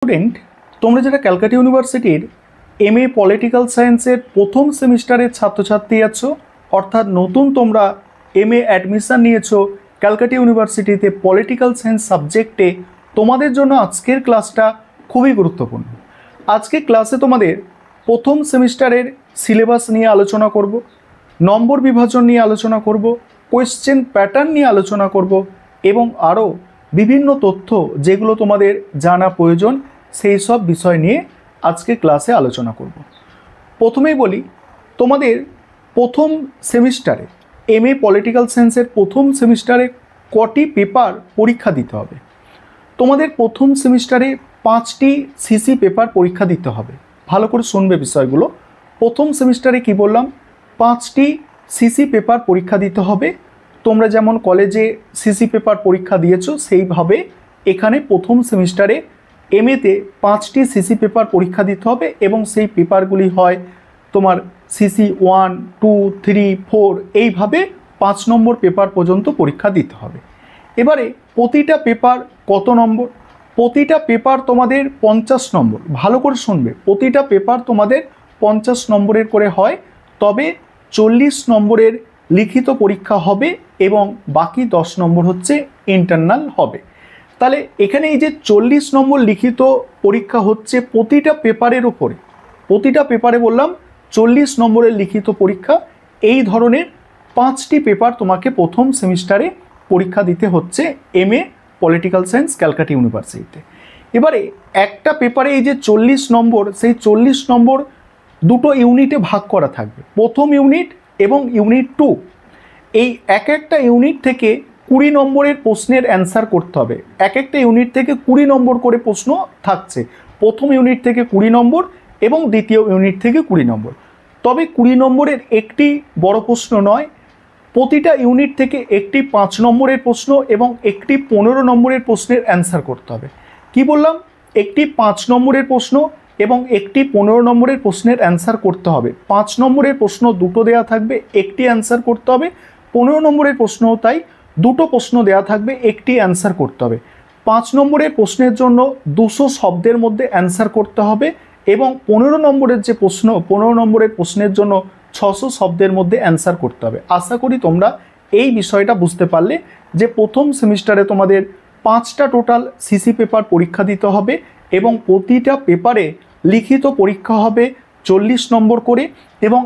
Student, তোমরা যারা ক্যালকাটা ইউনিভার্সিটির এমএ পলিটিক্যাল সায়েন্সের প্রথম সেমিস্টারের ছাত্রছাত্রী আছো, অর্থাৎ নতুন তোমরা এমএ অ্যাডমিশন নিয়েছো ক্যালকাটা ইউনিভার্সিটিতে পলিটিক্যাল সায়েন্স সাবজেক্টে, তোমাদের জন্য আজকের ক্লাসটা খুবই গুরুত্বপূর্ণ। আজকের ক্লাসে তোমাদের প্রথম সেমিস্টারের সিলেবাস নিয়ে আলোচনা করব, নম্বর বিভাজন নিয়ে আলোচনা করব, কোয়েশ্চেন প্যাটার্ন নিয়ে আলোচনা করব এবং আরও বিভিন্ন তথ্য যেগুলো তোমাদের জানা প্রয়োজন সেই সব বিষয় নিয়ে আজকে ক্লাসে আলোচনা করব। প্রথমেই বলি, তোমাদের প্রথম সেমিস্টারে এমএ পলিটিক্যাল সায়েন্সের প্রথম সেমিস্টারে কটি পেপার পরীক্ষা দিতে হবে। তোমাদের প্রথম সেমিস্টারে 5টি সিসি পেপার পরীক্ষা দিতে হবে। ভালো করে শুনবে বিষয়গুলো। প্রথম সেমিস্টারে কি বললাম, 5টি সিসি পেপার পরীক্ষা দিতে হবে। তোমরা যেমন কলেজে সিসি পেপার পরীক্ষা দিয়েছো সেইভাবে এখানে প্রথম সেমিস্টারে এমএতে 5টি সিসি পেপার পরীক্ষা দিতে হবে এবং সেই পেপারগুলি হয় তোমার সিসি 1, 2, 3, 4 এইভাবে 5 নম্বর পেপার পর্যন্ত পরীক্ষা দিতে হবে। এবারে প্রতিটা পেপার কত নম্বর? প্রতিটা পেপার তোমাদের 50 নম্বর। ভালো করে শুনবে, প্রতিটা পেপার তোমাদের 50 নম্বরের করে হয়, তবে 40 নম্বরের লিখিত পরীক্ষা হবে এবং বাকি 10 নম্বর হচ্ছে ইন্টারনাল হবে। তাহলে এখানে এই যে 40 নম্বর লিখিত পরীক্ষা হচ্ছে প্রতিটা পেপারের উপরে, প্রতিটা পেপারে বললাম 40 নম্বরের লিখিত পরীক্ষা। এই ধরনের 5টি পেপার তোমাকে প্রথম সেমিস্টারে পরীক্ষা দিতে হচ্ছে এমএ পলিটিক্যাল সায়েন্স ক্যালকাটা ইউনিভার্সিটিতে। এবারে একটা পেপারে এই যে 40 নম্বর, সেই 40 নম্বর দুটো ইউনিটে ভাগ করা থাকবে, প্রথম ইউনিট এবং ইউনিট 2। এই এক একটা ইউনিট থেকে 20 নম্বরের প্রশ্নের অ্যান্সার করতে হবে। এক একটা ইউনিট থেকে 20 নম্বর করে প্রশ্ন থাকছে, প্রথম ইউনিট থেকে 20 নম্বর এবং দ্বিতীয় ইউনিট থেকে 20 নম্বর। তবে 20 নম্বরের একটি বড় প্রশ্ন নয়, প্রতিটা ইউনিট থেকে একটি 5 নম্বরের প্রশ্ন এবং একটি 15 নম্বরের প্রশ্নের অ্যান্সার করতে হবে। কি বললাম? একটি 5 নম্বরের প্রশ্ন এবং একটি 15 নম্বরের প্রশ্নের অ্যান্সার করতে হবে। 5 নম্বরের প্রশ্ন দুটো দেয়া থাকবে, একটি অ্যান্সার করতে হবে। 15 নম্বরের প্রশ্নও তাই, দুটো প্রশ্ন দেয়া থাকবে, একটি অ্যান্সার করতে হবে। 5 নম্বরের প্রশ্নের জন্য 200 শব্দের মধ্যে অ্যান্সার করতে হবে এবং 15 নম্বরের যে প্রশ্ন, 15 নম্বরের প্রশ্নের জন্য 600 শব্দের মধ্যে অ্যান্সার করতে হবে। আশা করি তোমরা এই বিষয়টা বুঝতে পারলে যে প্রথম সেমিস্টারে তোমাদের 5টা টোটাল সিসি পেপার পরীক্ষা দিতে হবে এবং প্রতিটা পেপারে লিখিত পরীক্ষা হবে 40 নম্বর করে এবং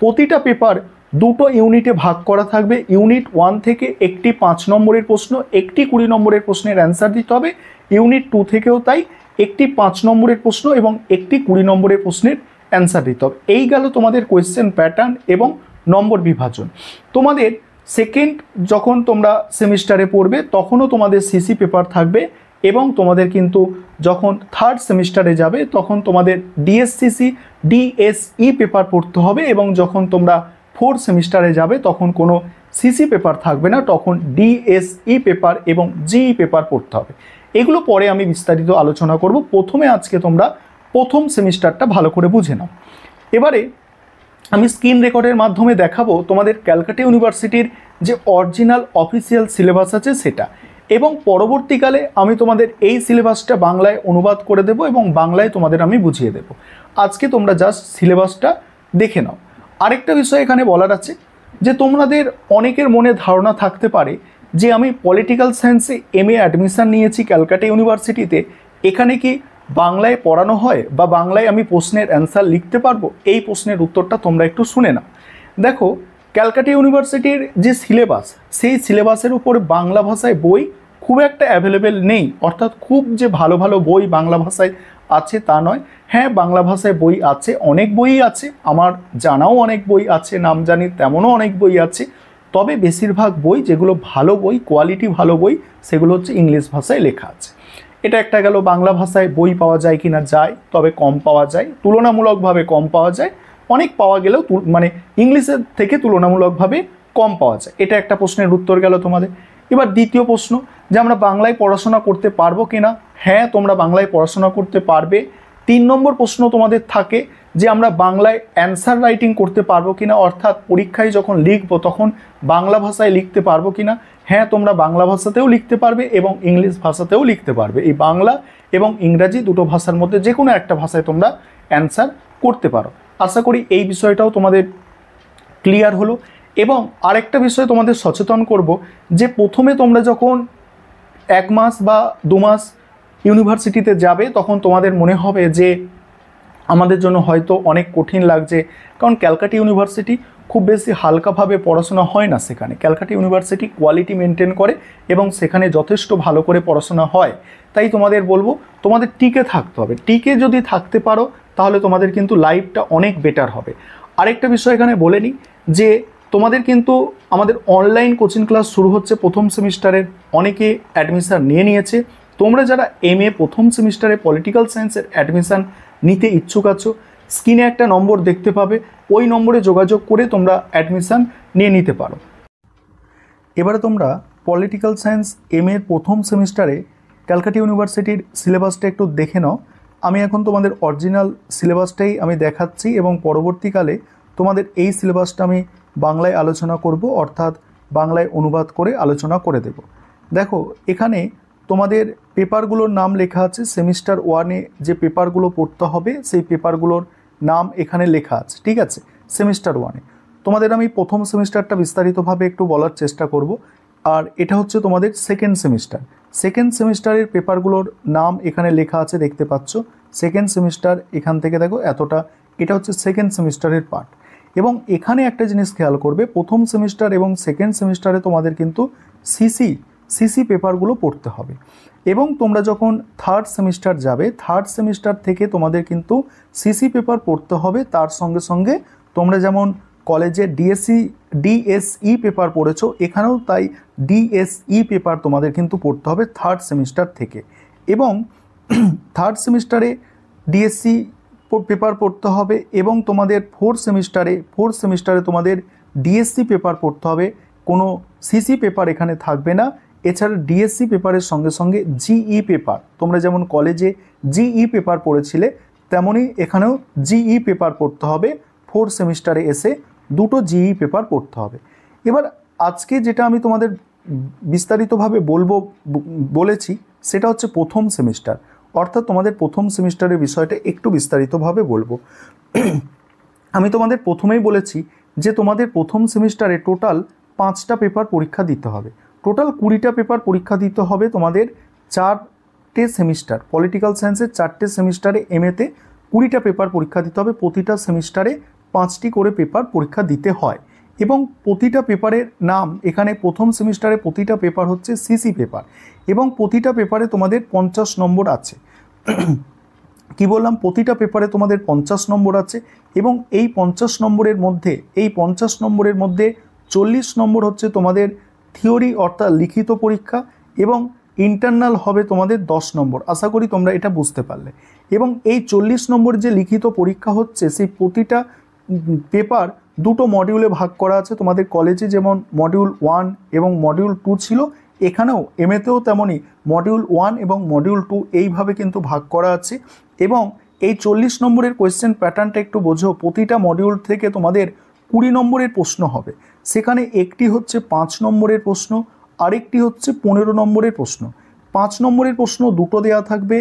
প্রতিটা পেপার দুটো ইউনিটে ভাগ করা থাকবে। ইউনিট 1 থেকে একটি 5 নম্বরের প্রশ্ন, একটি 20 নম্বরের প্রশ্নের অ্যান্সার দিতে হবে। ইউনিট 2 থেকেও তাই, একটি 5 নম্বরের প্রশ্ন এবং একটি 20 নম্বরের প্রশ্নের অ্যান্সার দিতে হবে। এই গেল তোমাদের কোয়েশ্চেন প্যাটার্ন এবং নম্বর বিভাজন। তোমাদের সেকেন্ড যখন তোমরা সেমিস্টারে পড়বে তখনও তোমাদের সিসি পেপার থাকবে এবং তোমাদের কিন্তু যখন থার্ড সেমিস্টারে যাবে তখন তোমাদের ডিএসই পেপার পড়তে হবে এবং যখন তোমরা ফোর্থ সেমিস্টারে যাবে তখন কোনো সিসি পেপার থাকবে না, তখন ডিএসই পেপার এবং জিই পেপার পড়তে হবে। এগুলো পরে আমি বিস্তারিত আলোচনা করব। প্রথমে আজকে তোমরা প্রথম সেমিস্টারটা ভালো করে বুঝে নাও। এবারে আমি স্ক্রিন রেকর্ডের মাধ্যমে দেখাবো তোমাদের ক্যালকাটা ইউনিভার্সিটির যে অরিজিনাল অফিসিয়াল সিলেবাস আছে সেটা, এবং পরবর্তীকালে আমি তোমাদের এই সিলেবাসটা বাংলায় অনুবাদ করে দেব এবং বাংলায় তোমাদের আমি বুঝিয়ে দেব। আজকে তোমরা জাস্ট সিলেবাসটা দেখে নাও। আরেকটা বিষয় এখানে বলার আছে যে তোমাদের অনেকের মনে ধারণা থাকতে পারে যে আমি পলিটিক্যাল সায়েন্সে এমএ অ্যাডমিশন নিয়েছি ক্যালকাটা ইউনিভার্সিটিতে, এখানে কি বাংলায় পড়ানো হয় বা বাংলায় আমি প্রশ্নের অ্যান্সার লিখতে পারবো? এই প্রশ্নের উত্তরটা তোমরা একটু শুনে নাও। দেখো, ক্যালকাটা ইউনিভার্সিটির যে সিলেবাস, সেই সিলেবাসের উপর বাংলা ভাষায় বই খুব একটা অ্যাভেলেবেল নেই, অর্থাৎ খুব যে ভালো ভালো বই বাংলা ভাষায় আছে তা নয়। হ্যাঁ, বাংলা ভাষায় বই আছে, অনেক বই আছে, আমার জানাও অনেক বই আছে, নাম জানি তেমনও অনেক বই আছে। তবে বেশিরভাগ বই যেগুলো ভালো বই, কোয়ালিটি ভালো বই, সেগুলো হচ্ছে ইংলিশ ভাষায় লেখা আছে। এটা একটা গেল। বাংলা ভাষায় বই পাওয়া যায় কি না? যায়, তবে কম পাওয়া যায়, তুলনামূলকভাবে কম পাওয়া যায়। অনেক পাওয়া গেলেও মানে ইংলিশের থেকে তুলনামূলকভাবে কম পাওয়া যায়। এটা একটা প্রশ্নের উত্তর গেল তোমাদের। এবার দ্বিতীয় প্রশ্ন, যে আমরা বাংলায় পড়াশোনা করতে পারবো কি না? হ্যাঁ, তোমরা বাংলায় পড়াশোনা করতে পারবে। 3 নম্বর প্রশ্ন তোমাদের থাকে যে আমরা বাংলায় অ্যান্সার রাইটিং করতে পারবো কিনা, অর্থাৎ পরীক্ষায় যখন লিখবো তখন বাংলা ভাষায় লিখতে পারবো কিনা। হ্যাঁ, তোমরা বাংলা ভাষাতেও লিখতে পারবে এবং ইংলিশ ভাষাতেও লিখতে পারবে। এই বাংলা এবং ইংরাজি, দুটো ভাষার মধ্যে যে কোনো একটা ভাষায় তোমরা অ্যান্সার করতে পারো। আশা করি এই বিষয়টাও তোমাদের ক্লিয়ার হলো। এবং আরেকটা বিষয় তোমাদের সচেতন করব যে প্রথমে তোমরা যখন 1 মাস বা 2 মাস ইউনিভার্সিটিতে যাবে তখন তোমাদের মনে হবে যে আমাদের জন্য হয়তো অনেক কঠিন লাগছে, কারণ ক্যালকাটা ইউনিভার্সিটি খুব বেশি হালকাভাবে পড়াশোনা হয় না। সেখানে ক্যালকাটা ইউনিভার্সিটি কোয়ালিটি মেনটেন করে এবং সেখানে যথেষ্ট ভালো করে পড়াশোনা হয়। তাই তোমাদের বলবো তোমাদের টিকে থাকতে হবে। টিকে যদি থাকতে পারো তাহলে তোমাদের কিন্তু লাইফটা অনেক বেটার হবে। আরেকটা বিষয় এখানে বলে নিই যে তোমাদের কিন্তু আমাদের অনলাইন কোচিং ক্লাস শুরু হচ্ছে প্রথম সেমিস্টারের, অনেকে অ্যাডমিশান নিয়ে নিয়েছে। তোমরা যারা MA প্রথম সেমিস্টারে পলিটিক্যাল সায়েন্সের অ্যাডমিশান নিতে ইচ্ছুক আছো, স্ক্রিনে একটা নম্বর দেখতে পাবে, ওই নম্বরে যোগাযোগ করে তোমরা অ্যাডমিশান নিয়ে নিতে পারো। এবারে তোমরা পলিটিক্যাল সায়েন্স MA এর প্রথম সেমিস্টারে ক্যালকাটা ইউনিভার্সিটির সিলেবাসটা একটু দেখে নাও। আমি এখন তোমাদের অরিজিনাল সিলেবাসটাই আমি দেখাচ্ছি এবং পরবর্তীকালে তোমাদের এই সিলেবাসটা আমি বাংলায় আলোচনা করব, অর্থাৎ বাংলায় অনুবাদ করে আলোচনা করে দেব। দেখো এখানে তোমাদের পেপারগুলোর নাম লেখা আছে। সেমিস্টার 1-এ যে পেপারগুলো পড়তে হবে সেই পেপারগুলোর নাম এখানে লেখা আছে, ঠিক আছে। সেমিস্টার 1-এ তোমাদের আমি প্রথম সেমিস্টারটা বিস্তারিতভাবে একটু বলার চেষ্টা করব। আর এটা হচ্ছে তোমাদের সেকেন্ড সেমিস্টার। সেকেন্ড সেমিস্টারের পেপারগুলোর নাম এখানে লেখা আছে, দেখতে পাচ্ছ। সেকেন্ড সেমিস্টার এখান থেকে দেখো এতটা, এটা হচ্ছে সেকেন্ড সেমিস্টারের পার্ট। এবং এখানে একটা জিনিস খেয়াল করবে, প্রথম সেমিস্টার এবং সেকেন্ড সেমিস্টারে তোমাদের কিন্তু সিসি পেপারগুলো পড়তে হবে। এবং তোমরা যখন থার্ড সেমিস্টার যাবে, থার্ড সেমিস্টার থেকে তোমাদের কিন্তু সিসি পেপার পড়তে হবে। তার সঙ্গে সঙ্গে তোমরা যেমন কলেজে ডিএসই পেপার পড়েছো, এখানেও তাই ডিএসই পেপার তোমাদের কিন্তু পড়তে হবে থার্ড সেমিস্টার থেকে। এবং থার্ড সেমিস্টারে ডিএসসি পেপার পড়তে হবে এবং তোমাদের ফোর্থ সেমিস্টারে তোমাদের ডিএসসি পেপার পড়তে হবে। কোনো সিসি পেপার এখানে থাকবে না। এছাড়া ডিএসসি পেপারের সঙ্গে সঙ্গে জিই পেপার, তোমরা যেমন কলেজে জিই পেপার পড়েছিলে তেমনই এখানেও জিই পেপার পড়তে হবে। ফোর্থ সেমিস্টারে এসে দুটো জিই পেপার পড়তে হবে। এবার আজকে যেটা আমি তোমাদের বিস্তারিতভাবে বলেছি সেটা হচ্ছে প্রথম সেমিস্টার, অর্থাৎ তোমাদের প্রথম সেমিস্টারের বিষয়টা একটু বিস্তারিতভাবে বলবো। আমি তোমাদের প্রথমেই বলেছি যে তোমাদের প্রথম সেমিস্টারে টোটাল 5টা পেপার পরীক্ষা দিতে হবে। টোটাল 20টা পেপার পরীক্ষা দিতে হবে তোমাদের 4টে সেমিস্টার। পলিটিক্যাল সায়েন্সের 4টে সেমিস্টারে MA-তে 20টা পেপার পরীক্ষা দিতে হবে। প্রতিটা সেমিস্টারে 5টি করে পেপার পরীক্ষা দিতে হয় এবং প্রতিটা পেপারের নাম এখানে প্রথম সেমিস্টারে প্রতিটা পেপার হচ্ছে সিসি পেপার এবং প্রতিটা পেপারে তোমাদের 50 নম্বর আছে। কি বললাম, প্রতিটা পেপারে তোমাদের 50 নম্বর আছে এবং এই 50 নম্বরের মধ্যে 40 নম্বর হচ্ছে তোমাদের থিওরি অর্থাৎ লিখিত পরীক্ষা এবং ইন্টারনাল হবে তোমাদের 10 নম্বর। আশা করি তোমরা এটা বুঝতে পারলে। এবং এই 40 নম্বর যে লিখিত পরীক্ষা হচ্ছে সেই প্রতিটা পেপার দুটো মডিউলে ভাগ করা আছে। তোমাদের কলেজে যেমন মডিউল 1 এবং মডিউল 2 ছিল, এখানেও MA-তেও তেমনই মডিউল 1 এবং মডিউল 2 এইভাবে কিন্তু ভাগ করা আছে। এবং এই 40 নম্বরের কোয়েশ্চেন প্যাটার্নটা একটু বোঝো। প্রতিটা মডিউল থেকে তোমাদের 20 নম্বরের প্রশ্ন হবে। সেখানে একটি হচ্ছে 5 নম্বরের প্রশ্ন, আরেকটি হচ্ছে 15 নম্বরের প্রশ্ন। 5 নম্বরের প্রশ্ন দুটো দেওয়া থাকবে,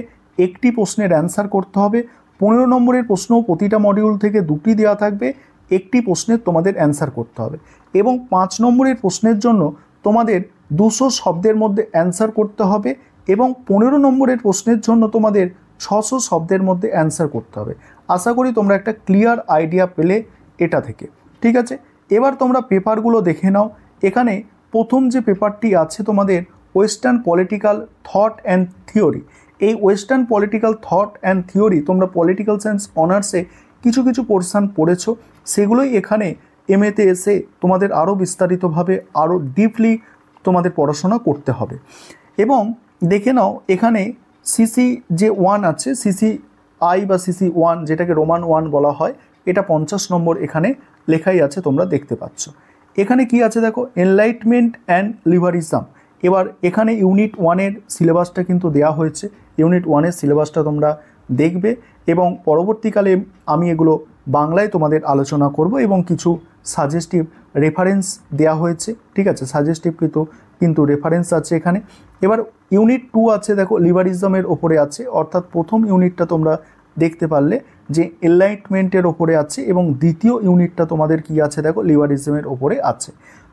একটি প্রশ্নের অ্যান্সার করতে হবে। 15 নম্বরের প্রশ্ন প্রতিটা মডিউল থেকে দুটি দেওয়া থাকবে, একটি প্রশ্নের তোমাদের অ্যান্সার করতে হবে। এবং 5 নম্বরের প্রশ্নের জন্য তোমাদের 200 শব্দের মধ্যে অ্যান্সার করতে হবে এবং 15 নম্বরের প্রশ্নের জন্য তোমাদের 600 শব্দের মধ্যে অ্যান্সার করতে হবে। আশা করি তোমরা একটা ক্লিয়ার আইডিয়া পেলে এটা থেকে, ঠিক আছে। এবার তোমরা পেপারগুলো দেখে নাও। এখানে প্রথম যে পেপারটি আছে তোমাদের western political thought and theory. এই western political thought and theory তোমরা পলিটিক্যাল সায়েন্স অনার্সে কিছু পোর্শন পড়েছো, সেগুলোই এখানে MA-তে এসে তোমাদের আরও বিস্তারিতভাবে আরও ডিপলি তোমাদের পড়াশোনা করতে হবে। এবং দেখে নাও এখানে সিসি যে 1 আছে, CCI বা CC1 যেটাকে রোমান 1 বলা হয়, এটা 50 নম্বর এখানে লেখাই আছে, তোমরা দেখতে পাচ্ছ। এখানে কি আছে দেখো, এনলাইটমেন্ট অ্যান্ড লিবারিজম। এবার এখানে ইউনিট 1-এর সিলেবাসটা কিন্তু দেওয়া হয়েছে। ইউনিট 1-এর সিলেবাসটা তোমরা দেখবে এবং পরবর্তীকালে আমি এগুলো বাংলায় তোমাদের আলোচনা করব এবং কিছু সাজেস্টিভ রেফারেন্স দেওয়া হয়েছে, ঠিক আছে। সাজেস্টিভ কিন্তু কিন্তু রেফারেন্স আছে এখানে। এবার ইউনিট 2 আছে দেখো লিবারিজমের ওপরে আছে, অর্থাৎ প্রথম ইউনিটটা তোমরা দেখতে পারলে যে এনলাইটমেন্টের ওপরে আছে এবং দ্বিতীয় ইউনিটটা তোমাদের কি আছে দেখো লিবারিজমের ওপরে আছে।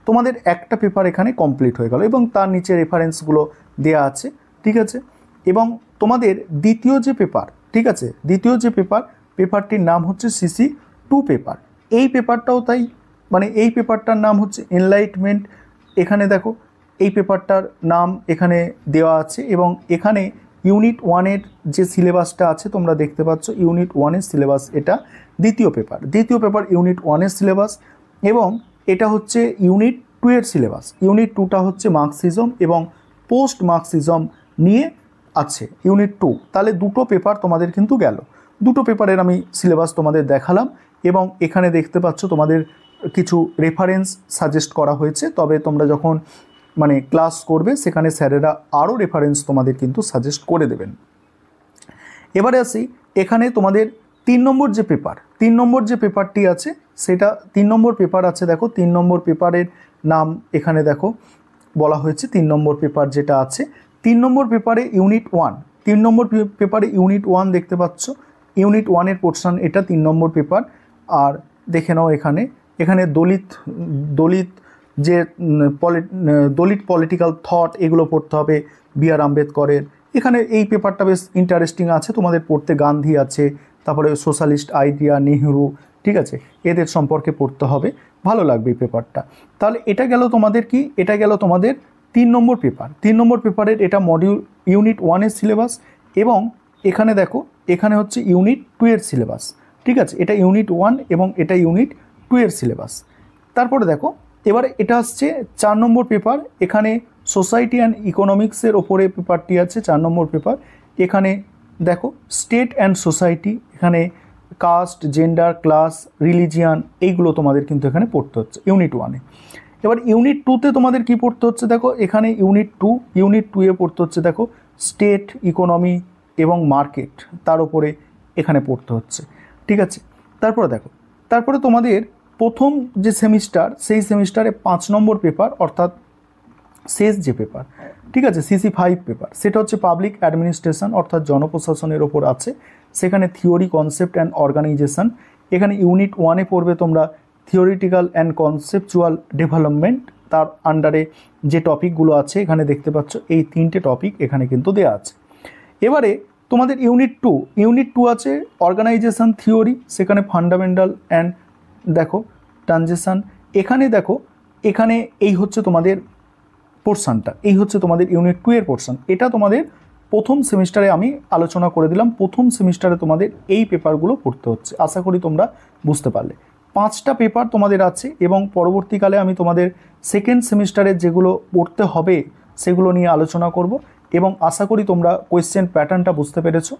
তোমাদের একটা পেপার এখানে কমপ্লিট হয়ে গেল এবং তার নিচে রেফারেন্সগুলো দেয়া আছে, ঠিক আছে। এবং তোমাদের দ্বিতীয় যে পেপার, ঠিক আছে, দ্বিতীয় যে পেপারটির নাম হচ্ছে CC2 পেপার। এই পেপারটাও তাই, মানে এই পেপারটার নাম হচ্ছে এনলাইটমেন্ট। এখানে দেখো এই পেপারটার নাম এখানে দেওয়া আছে এবং এখানে ইউনিট 1-এর যে সিলেবাসটা আছে তোমরা দেখতে পাচ্ছ, ইউনিট 1-এর সিলেবাস এটা দ্বিতীয় পেপার ইউনিট 1-এর সিলেবাস এবং এটা হচ্ছে ইউনিট 2-এর সিলেবাস। ইউনিট 2টা হচ্ছে মার্কসিজম এবং পোস্ট মার্কসিজম নিয়ে আছে ইউনিট 2। তাহলে দুটো পেপার তোমাদের কিন্তু গেল। দুটো পেপারের আমি সিলেবাস তোমাদের দেখালাম এবং এখানে দেখতে পাচ্ছ তোমাদের কিছু রেফারেন্স সাজেস্ট করা হয়েছে, তবে তোমরা যখন মানে ক্লাস করবে সেখানে স্যারেরা আরও রেফারেন্স তোমাদের কিন্তু সাজেস্ট করে দেবেন। এবারে আসি এখানে তোমাদের 3 নম্বর যে পেপারটি আছে সেটা 3 নম্বর পেপার আছে। দেখো 3 নম্বর পেপারের নাম এখানে দেখো বলা হয়েছে। 3 নম্বর পেপার যেটা আছে, 3 নম্বর পেপারে ইউনিট 1, 3 নম্বর পেপারে ইউনিট 1 দেখতে পাচ্ছ, ইউনিট 1-এর পোর্শন এটা 3 নম্বর পেপার। আর দেখে নাও এখানে দলিত যে দলিত পলিটিক্যাল থট এগুলো পড়তে হবে, B.R. আম্বেদকরের। এখানে এই পেপারটা বেশ ইন্টারেস্টিং আছে তোমাদের পড়তে, গান্ধী আছে, তারপরে সোশ্যালিস্ট আইডিয়া, নেহেরু, ঠিক আছে, এদের সম্পর্কে পড়তে হবে, ভালো লাগবে এই পেপারটা। তাহলে এটা গেল তোমাদের কি, এটা গেল তোমাদের 3 নম্বর পেপার। 3 নম্বর পেপারের এটা মডিউল ইউনিট 1-এর সিলেবাস এবং এখানে দেখো এখানে হচ্ছে ইউনিট 2-এর সিলেবাস, ঠিক আছে। এটা ইউনিট 1 এবং এটা ইউনিট 2-এর সিলেবাস। তারপরে দেখো এবারে এটা আসছে 4 নম্বর পেপার। এখানে সোসাইটি অ্যান্ড ইকোনমিক্সের ওপরে পেপারটি আছে 4 নম্বর পেপার। এখানে দেখো স্টেট অ্যান্ড সোসাইটি, এখানে কাস্ট, জেন্ডার, ক্লাস, রিলিজিয়ান এইগুলো তোমাদের কিন্তু এখানে পড়তে হচ্ছে ইউনিট 1-এ। এবার ইউনিট 2-তে তোমাদের কি পড়তে হচ্ছে দেখো, এখানে ইউনিট 2-এ পড়তে হচ্ছে দেখো স্টেট, ইকোনমি এবং মার্কেট, তার উপরে এখানে পড়তে হচ্ছে, ঠিক আছে। তারপরে তোমাদের প্রথম যে সেমিস্টার সেই সেমিস্টারে 5 নম্বর পেপার, অর্থাৎ শেষ যে পেপার, ঠিক আছে, CC5 পেপার, সেটা হচ্ছে পাবলিক অ্যাডমিনিস্ট্রেশন অর্থাৎ জনপ্রশাসনের ওপর আছে। সেখানে থিওরি, কনসেপ্ট অ্যান্ড অর্গানাইজেশন। এখানে ইউনিট 1-এ পড়বে তোমরা থিওরিটিক্যাল অ্যান্ড কনসেপচুয়াল ডেভেলপমেন্ট, তার আন্ডারে যে টপিকগুলো আছে এখানে দেখতে পাচ্ছ এই 3টে টপিক এখানে কিন্তু দেওয়া আছে। এবারে তোমাদের ইউনিট 2 আছে অর্গানাইজেশন থিওরি, সেখানে ফান্ডামেন্টাল অ্যান্ড দেখো ট্রানজিশন। এখানে দেখো এখানে এই হচ্ছে তোমাদের পোর্শনটা, এই হচ্ছে তোমাদের ইউনিট 2-এর পোর্শন। এটা তোমাদের প্রথম সেমিস্টারে আমি আলোচনা করে দিলাম। প্রথম সেমিস্টারে তোমাদের এই পেপারগুলো পড়তে হচ্ছে, আশা করি তোমরা বুঝতে পারলে। 5টা পেপার তোমাদের আছে এবং পরবর্তীকালে আমি তোমাদের সেকেন্ড সেমিস্টারে যেগুলো পড়তে হবে সেগুলো নিয়ে আলোচনা করব এবং আশা করি তোমরা কোয়েশ্চেন প্যাটার্নটা বুঝতে পেরেছো।